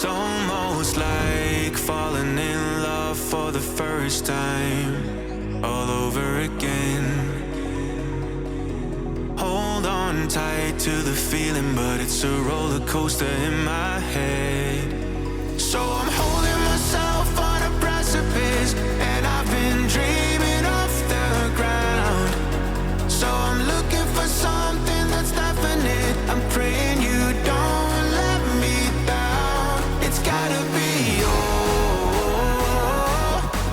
It's almost like falling in love for the first time, all over again. Hold on tight to the feeling, but it's a roller coaster in my head. So I'm holding myself on a precipice, and I've been dreaming off the ground. So I'm looking for something that's definite. I'm praying you don't let me down. It's gotta be all.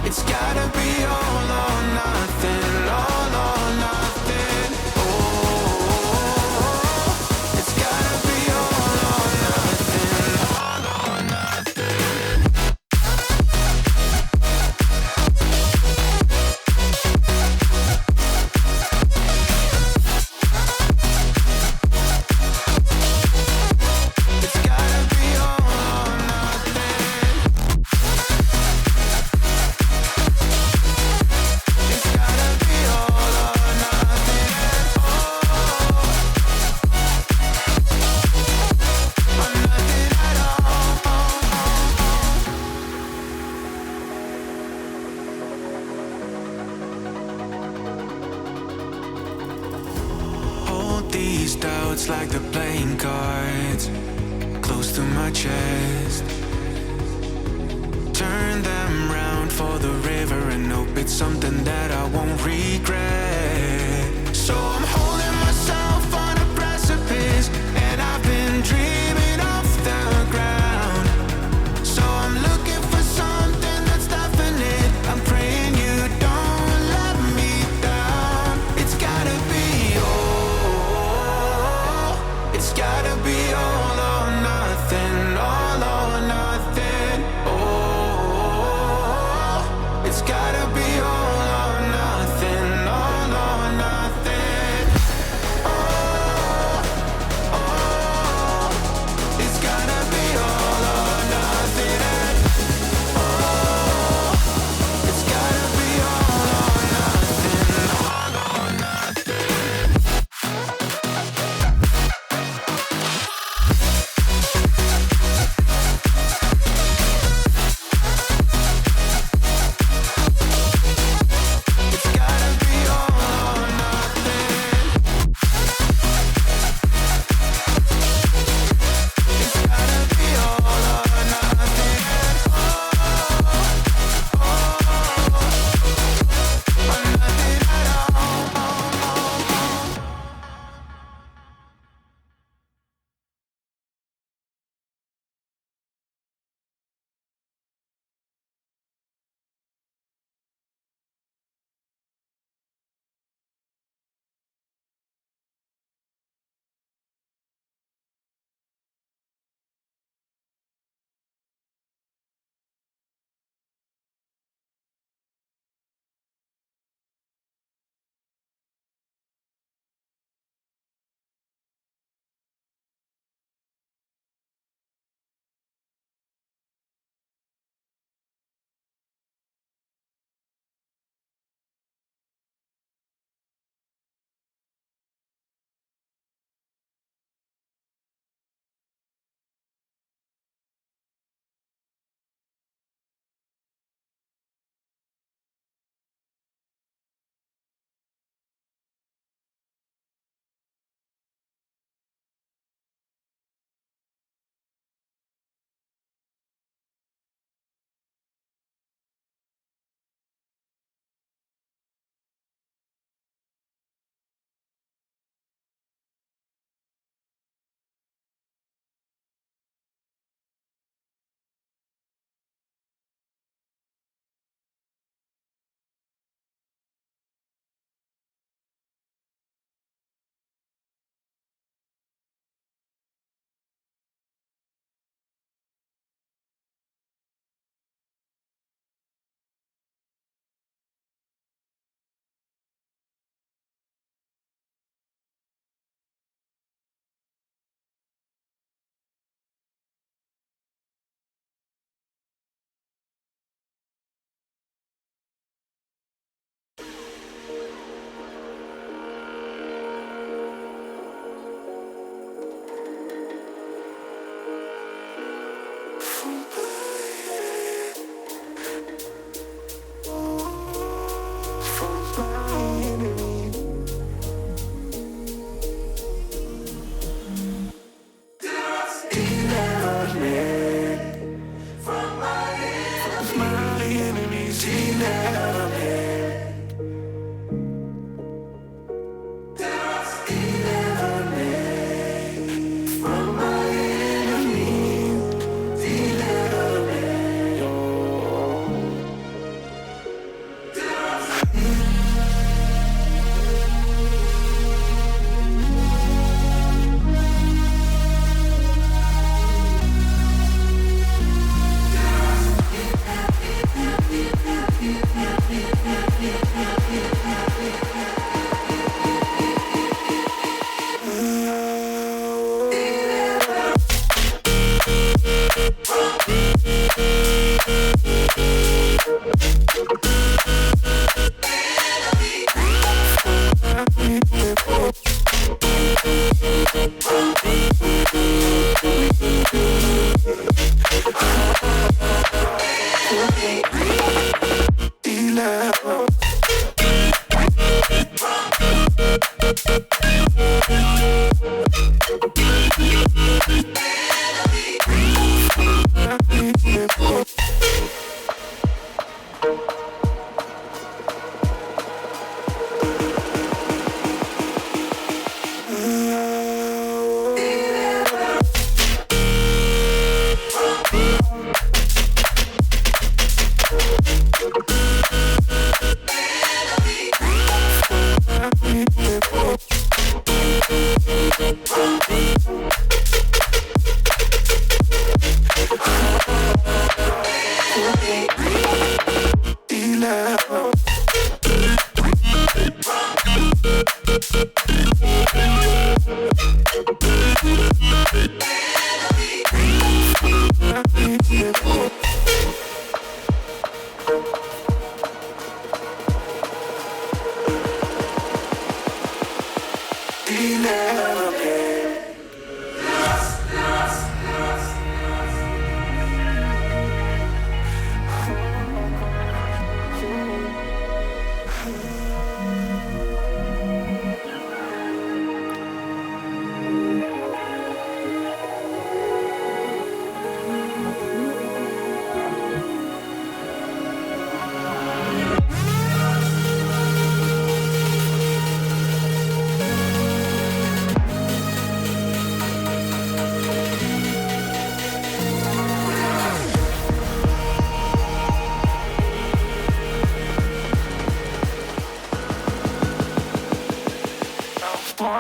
It's gotta be all or nothing. All or nothing. Oh, it's gotta be all or nothing. All or nothing. It's gotta be all or nothing. It's gotta be all or nothing. Oh, or nothing at all. Hold these doubts like the playing cards close to my chest. Turn them round for the river and hope it's something that I won't regret. So I'm holding myself on a precipice, and I've been dreaming off the ground. So I'm looking for something that's definite. I'm praying you don't let me down. It's gotta be all. It's gotta be all or nothing. All or nothing. Oh, it's gotta be all or nothing.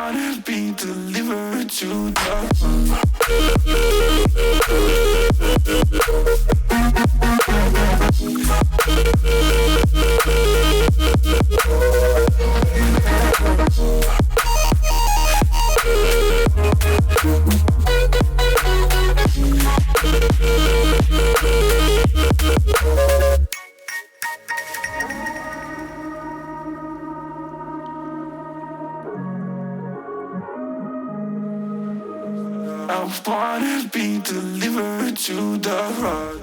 Wanna be delivered to the I wanna be delivered to the rock.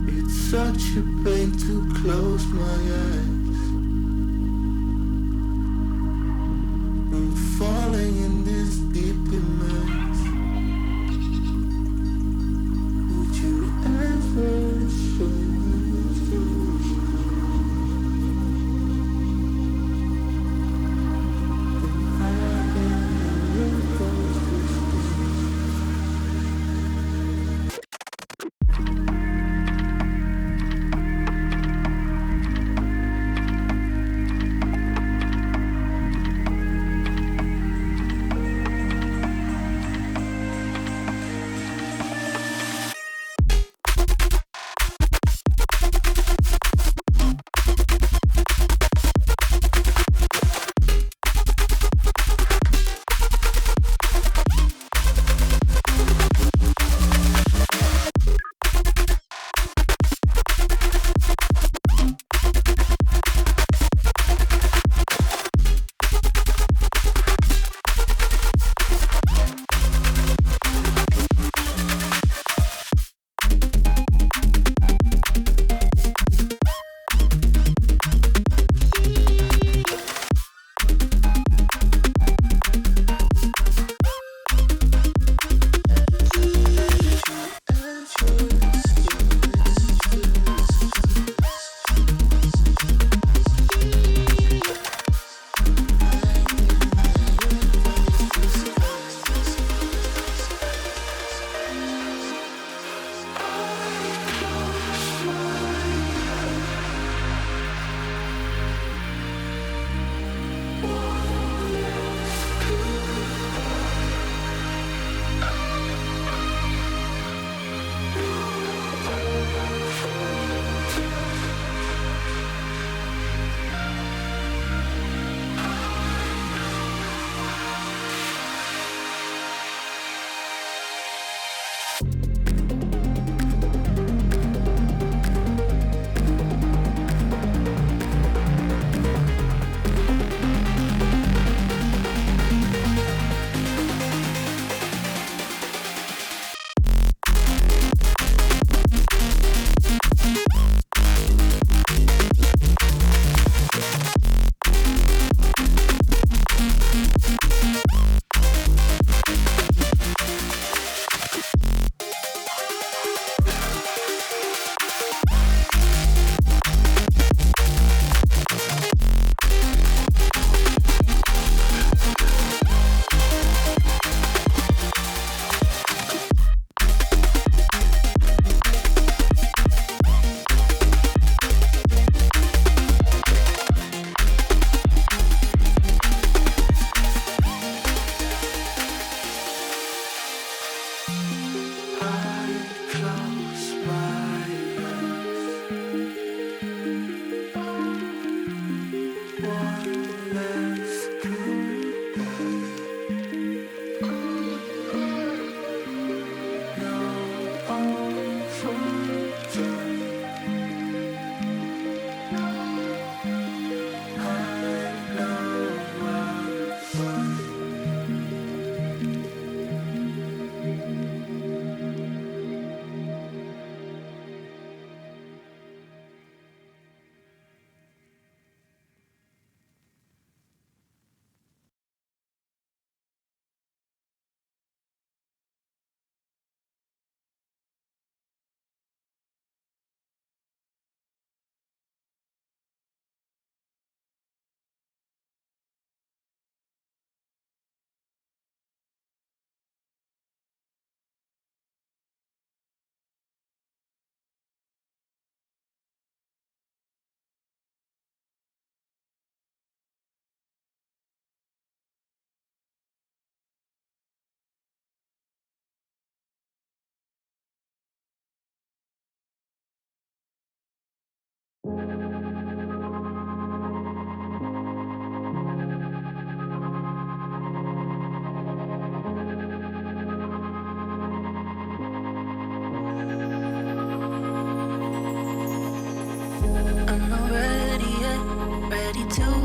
It's such a pain to close my eyes. I'm falling in this deep immerse. Would you ever show me? body to